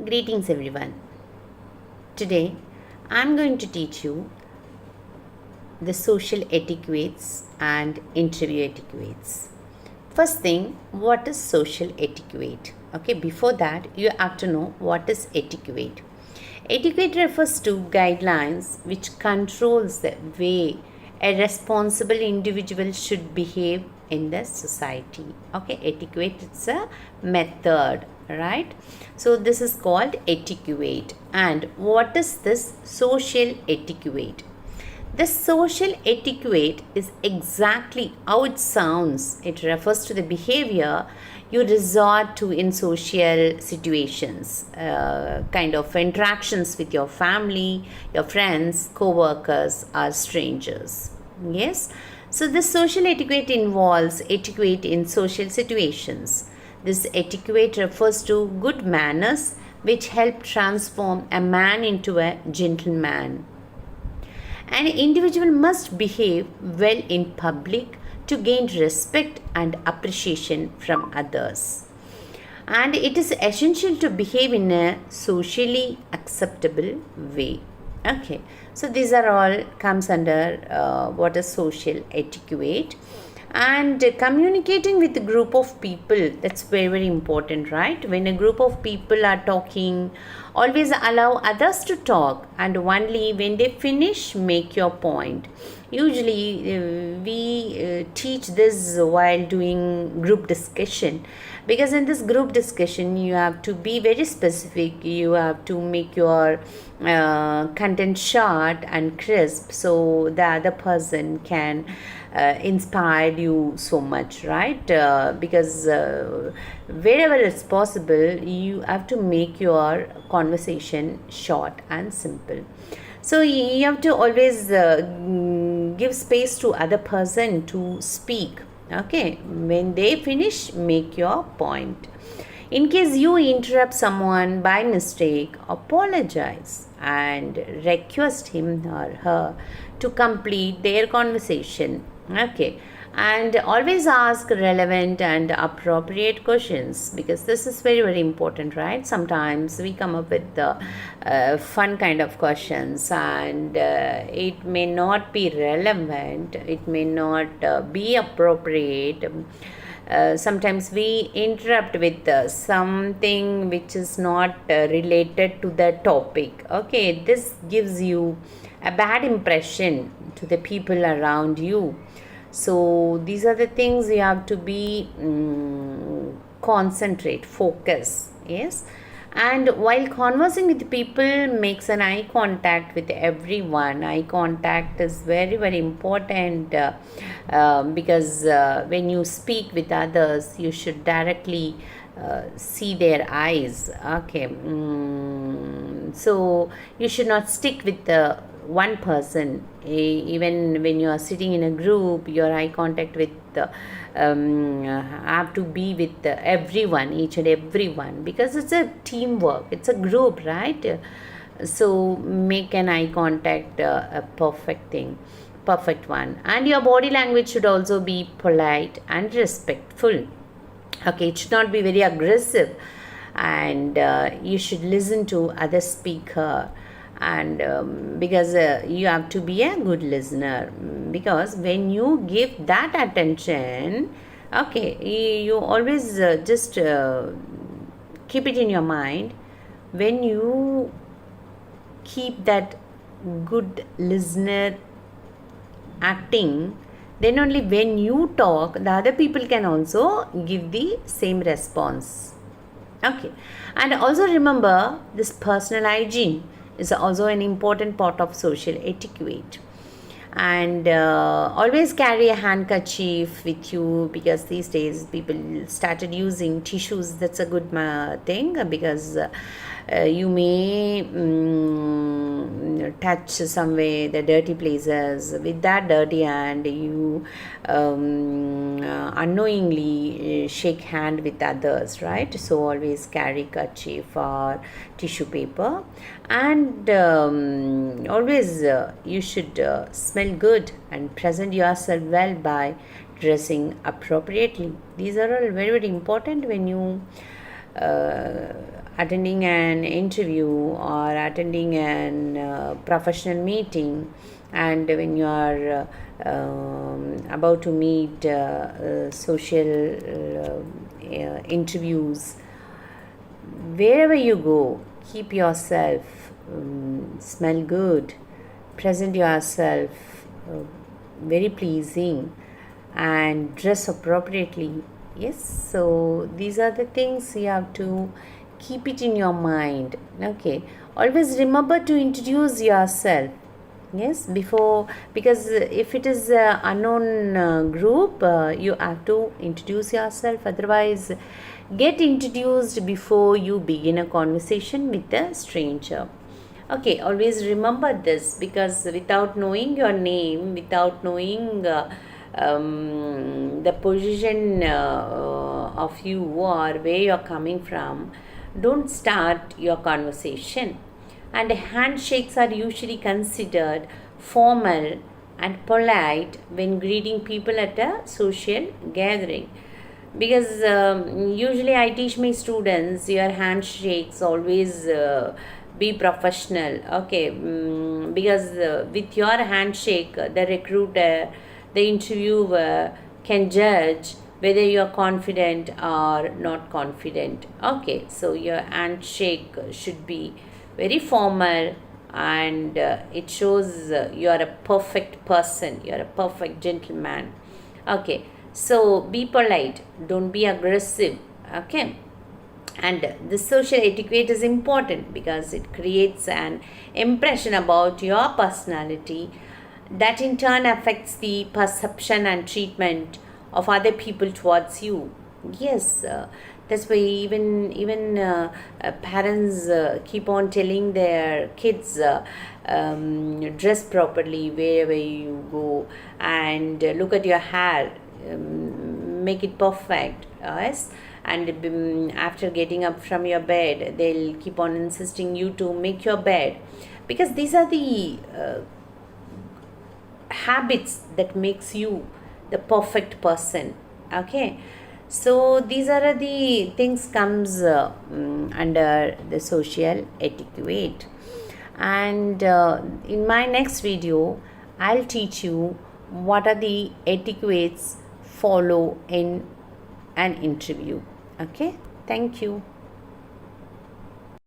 Greetings everyone. Today I'm going to teach you the social etiquettes and interview etiquettes. First thing, what is social etiquette? Okay, before that you have to know what is etiquette. Etiquette refers to guidelines which controls the way a responsible individual should behave in the society. Okay, etiquette, it's a method, right? So this is called etiquette. And what is this social etiquette? The social etiquette is exactly how it sounds. It refers to the behavior you resort to in social situations, kind of interactions with your family, your friends, co workers, or strangers. Yes? So, this social etiquette involves etiquette in social situations. This etiquette refers to good manners which help transform a man into a gentleman. An individual must behave well in public to gain respect and appreciation from others. And it is essential to behave in a socially acceptable way. Okay, so these are all comes under what is social etiquette. And communicating with a group of people, that's very very important, right? When a group of people are talking, always allow others to talk, and only when they finish make your point. Usually we teach this while doing group discussion, because in this group discussion you have to be very specific, you have to make your content short and crisp, so the other person can inspire you so much, right? Because wherever it's possible you have to make your conversation short and simple. So you have to always give space to other person to speak. Okay, when they finish make your point. In case you interrupt someone by mistake, apologize and request him or her to complete their conversation. Okay, and always ask relevant and appropriate questions, because this is very very important, right? Sometimes we come up with the fun kind of questions, and it may not be relevant, it may not be appropriate. Sometimes we interrupt with something which is not related to the topic. Okay, this gives you a bad impression to the people around you. So these are the things you have to be concentrate, focus. Yes. And while conversing with people, makes an eye contact with everyone. Eye contact is very very important, because when you speak with others you should directly see their eyes. Okay, so you should not stick with the one person. Even when you are sitting in a group, your eye contact with have to be with everyone, each and everyone, because it's a teamwork, it's a group, right? So make an eye contact a perfect thing, perfect one. And your body language should also be polite and respectful. Okay, it should not be very aggressive, and you should listen to other speaker. And because you have to be a good listener, because when you give that attention, okay, you always just keep it in your mind. When you keep that good listener acting, then only when you talk the other people can also give the same response. Okay, and also remember, this personal hygiene is also an important part of social etiquette. And always carry a handkerchief with you, because these days people started using tissues. That's a good thing, because you may touch somewhere the dirty places with that dirty hand. You unknowingly shake hand with others, right? So always carry kerchief or tissue paper. And always you should smell good and present yourself well by dressing appropriately. These are all very very important when you attending an interview or attending an professional meeting, and when you are about to meet social interviews, wherever you go, keep yourself smell good, present yourself very pleasing, and dress appropriately. Yes, so these are the things you have to keep it in your mind. Okay, always remember to introduce yourself. Yes, before, because if it is a unknown group, you have to introduce yourself. Otherwise, get introduced before you begin a conversation with a stranger. Okay, always remember this, because without knowing your name, without knowing the position of you or where you're coming from, don't start your conversation. And handshakes are usually considered formal and polite when greeting people at a social gathering, because usually I teach my students, your handshakes always be professional. Okay, because with your handshake, the recruiter, the interviewer can judge whether you are confident or not confident. Okay, so your handshake should be very formal, and it shows you are a perfect person, you are a perfect gentleman. Okay, so be polite, don't be aggressive. Okay, and the social etiquette is important because it creates an impression about your personality that in turn affects the perception and treatment of other people towards you. Yes, that's why even parents keep on telling their kids, dress properly wherever you go, and look at your hair, make it perfect. Yes, and after getting up from your bed, they'll keep on insisting you to make your bed, because these are the habits that makes you the perfect person. Okay, so these are the things comes under the social etiquette. And in my next video, I'll teach you what are the etiquettes follow in an interview. Okay, thank you.